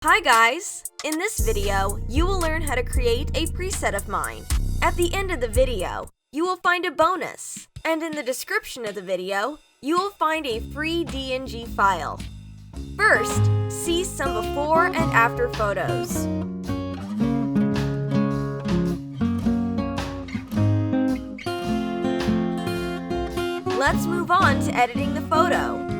Hi guys! In this video, you will learn how to create a preset of mine. At the end of the video, you will find a bonus, and in the description of the video, you will find a free DNG file. First, see some before and after photos. Let's move on to editing the photo.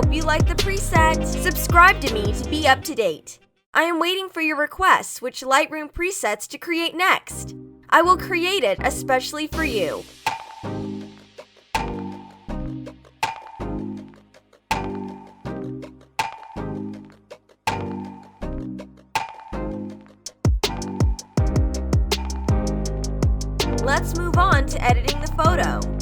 hope you like the preset. Subscribe to me to be up to date. I am waiting for your requests which Lightroom presets to create next. I will create it especially for you. Let's move on to editing the photo.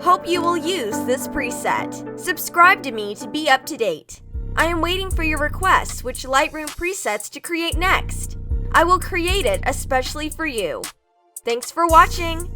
Hope you will use this preset. Subscribe to me to be up to date. I am waiting for your requests which Lightroom presets to create next. I will create it especially for you. Thanks for watching!